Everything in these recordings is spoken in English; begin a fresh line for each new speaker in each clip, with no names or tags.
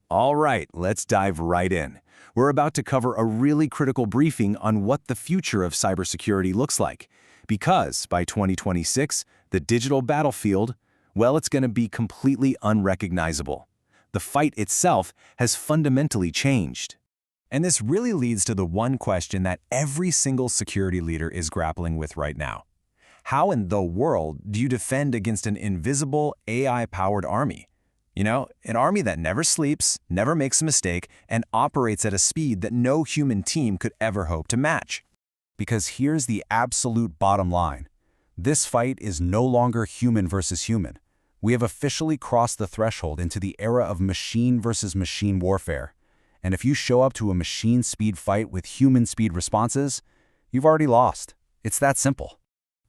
All right, let's dive right in. We're about to cover a really critical briefing on what the future of cybersecurity looks like. Because by 2026, the digital battlefield, well, it's going to be completely unrecognizable. The fight itself has fundamentally changed. And this really leads to the one question that every single security leader is grappling with right now. How in the world do you defend against an invisible AI-powered army? You know, an army that never sleeps, never makes a mistake, and operates at a speed that no human team could ever hope to match. Because here's the absolute bottom line. This fight is no longer human versus human. We have officially crossed the threshold into the era of machine versus machine warfare. And if you show up to a machine speed fight with human speed responses, you've already lost. It's that simple.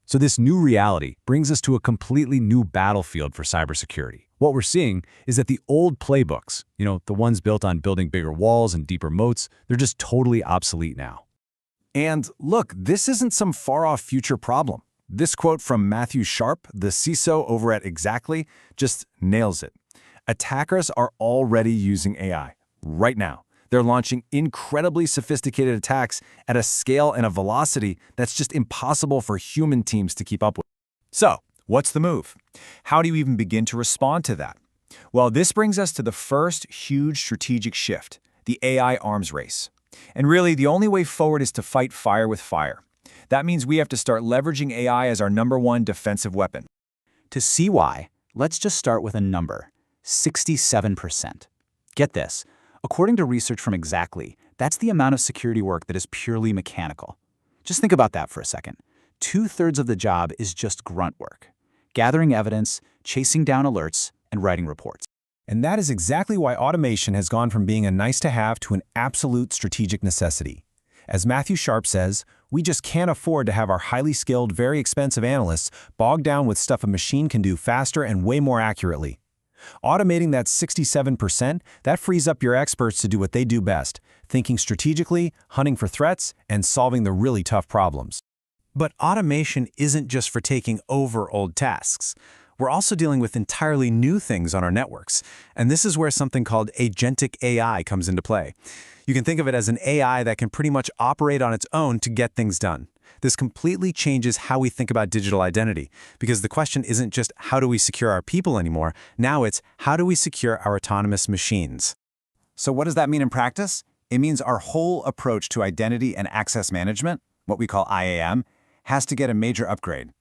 So this new reality brings us to a completely new battlefield for cybersecurity. What we're seeing is that the old playbooks, the ones built on building bigger walls and deeper moats, they're just totally obsolete now. And look, this isn't some far-off future problem. This quote from Matthew Sharp, the CISO over at Exactly, just nails it. Attackers are already using AI right now. They're launching incredibly sophisticated attacks at a scale and a velocity that's just impossible for human teams to keep up with. So, what's the move? How do you even begin to respond to that? Well, this brings us to the first huge strategic shift, the AI arms race. And really, the only way forward is to fight fire with fire. That means we have to start leveraging AI as our #1 defensive weapon.
To see why, let's just start with a number, 67%. Get this. According to research from Exactly, that's the amount of security work that is purely mechanical. Just think about that for a second. 2/3 of the job is just grunt work. Gathering evidence, chasing down alerts, and writing reports.
And that is exactly why automation has gone from being a nice-to-have to an absolute strategic necessity. As Matthew Sharp says, we just can't afford to have our highly skilled, very expensive analysts bogged down with stuff a machine can do faster and way more accurately. Automating that 67%, that frees up your experts to do what they do best, thinking strategically, hunting for threats, and solving the really tough problems. But automation isn't just for taking over old tasks. We're also dealing with entirely new things on our networks, and this is where something called Agentic AI comes into play. You can think of it as an AI that can pretty much operate on its own to get things done. This completely changes how we think about digital identity, because the question isn't just how do we secure our people anymore, now it's how do we secure our autonomous machines. So what does that mean in practice? It means our whole approach to identity and access management, what we call IAM, has to get a major upgrade.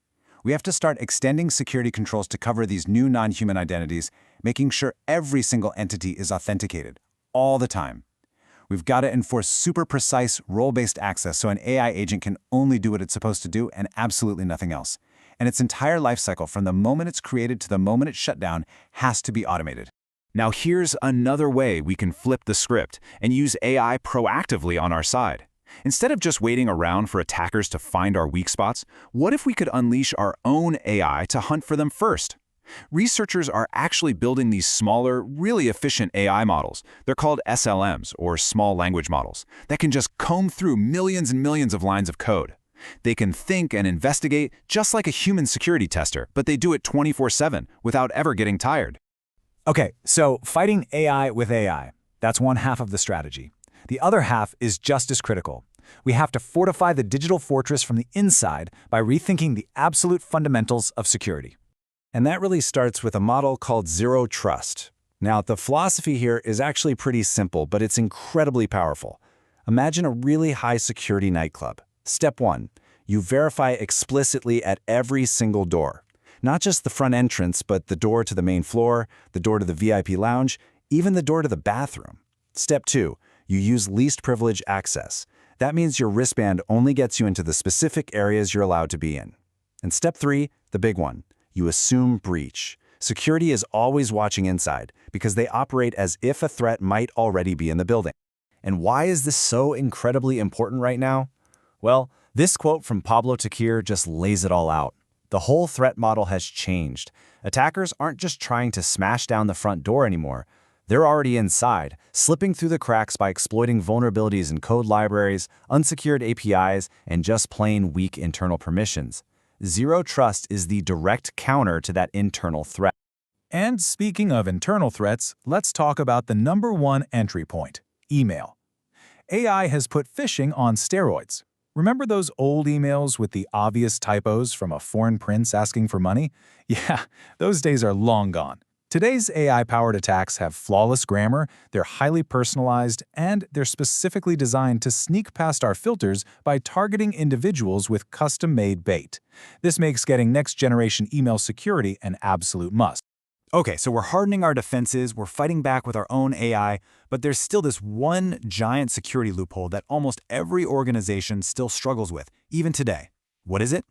We have to start extending security controls to cover these new non-human identities, making sure every single entity is authenticated, all the time. We've got to enforce super precise role-based access so an AI agent can only do what it's supposed to do and absolutely nothing else. And its entire lifecycle from the moment it's created to the moment it's shut down has to be automated. Now here's another way we can flip the script and use AI proactively on our side. Instead of just waiting around for attackers to find our weak spots, what if we could unleash our own AI to hunt for them first? Researchers are actually building these smaller, really efficient AI models. They're called SLMs, or small language models, that can just comb through millions and millions of lines of code. They can think and investigate just like a human security tester, but they do it 24/7 without ever getting tired. Okay, so fighting AI with AI, that's one half of the strategy. The other half is just as critical. We have to fortify the digital fortress from the inside by rethinking the absolute fundamentals of security. And that really starts with a model called Zero Trust. Now, the philosophy here is actually pretty simple, but it's incredibly powerful. Imagine a really high security nightclub. Step 1, you verify explicitly at every single door. Not just the front entrance, but the door to the main floor, the door to the VIP lounge, even the door to the bathroom. Step 2, you use least privilege access. That means your wristband only gets you into the specific areas you're allowed to be in. And step 3, the big one, you assume breach. Security is always watching inside because they operate as if a threat might already be in the building. And why is this so incredibly important right now? Well, this quote from Pablo Takir just lays it all out. The whole threat model has changed. Attackers aren't just trying to smash down the front door anymore. They're already inside, slipping through the cracks by exploiting vulnerabilities in code libraries, unsecured APIs, and just plain weak internal permissions. Zero Trust is the direct counter to that internal threat.
And speaking of internal threats, let's talk about the number one entry point: email. AI has put phishing on steroids. Remember those old emails with the obvious typos from a foreign prince asking for money? Yeah, those days are long gone. Today's AI-powered attacks have flawless grammar, they're highly personalized, and they're specifically designed to sneak past our filters by targeting individuals with custom-made bait. This makes getting next-generation email security an absolute must.
Okay, so we're hardening our defenses, we're fighting back with our own AI, but there's still this one giant security loophole that almost every organization still struggles with, even today. What is it?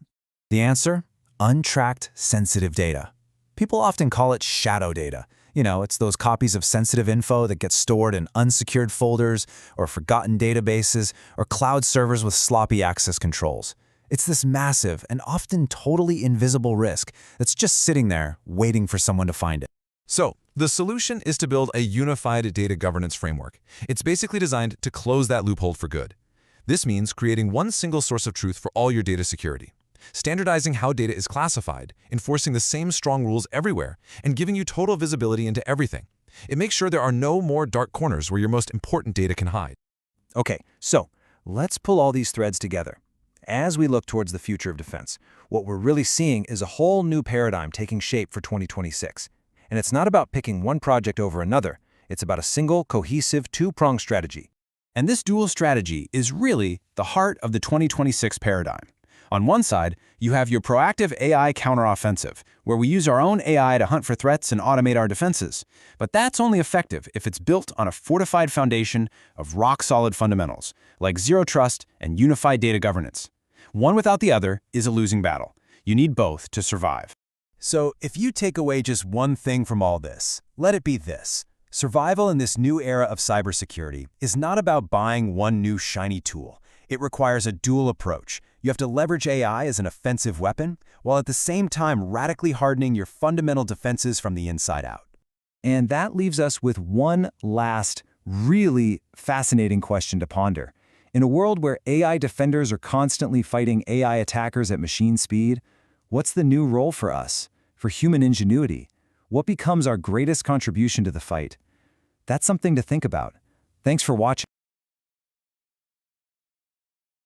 The answer? Untracked sensitive data. People often call it shadow data. You know, it's those copies of sensitive info that get stored in unsecured folders or forgotten databases or cloud servers with sloppy access controls. It's this massive and often totally invisible risk that's just sitting there waiting for someone to find it.
So, the solution is to build a unified data governance framework. It's basically designed to close that loophole for good. This means creating one single source of truth for all your data security, standardizing how data is classified, enforcing the same strong rules everywhere, and giving you total visibility into everything. It makes sure there are no more dark corners where your most important data can hide.
Okay, so let's pull all these threads together. As we look towards the future of defense, what we're really seeing is a whole new paradigm taking shape for 2026. And it's not about picking one project over another, it's about a single, cohesive, two-pronged strategy. And this dual strategy is really the heart of the 2026 paradigm. On one side, you have your proactive AI counteroffensive, where we use our own AI to hunt for threats and automate our defenses. But that's only effective if it's built on a fortified foundation of rock-solid fundamentals, like zero trust and unified data governance. One without the other is a losing battle. You need both to survive. So if you take away just one thing from all this, let it be this. Survival in this new era of cybersecurity is not about buying one new shiny tool. It requires a dual approach. You have to leverage AI as an offensive weapon, while at the same time radically hardening your fundamental defenses from the inside out. And that leaves us with one last, really fascinating question to ponder. In a world where AI defenders are constantly fighting AI attackers at machine speed, what's the new role for us, for human ingenuity? What becomes our greatest contribution to the fight? That's something to think about. Thanks for watching.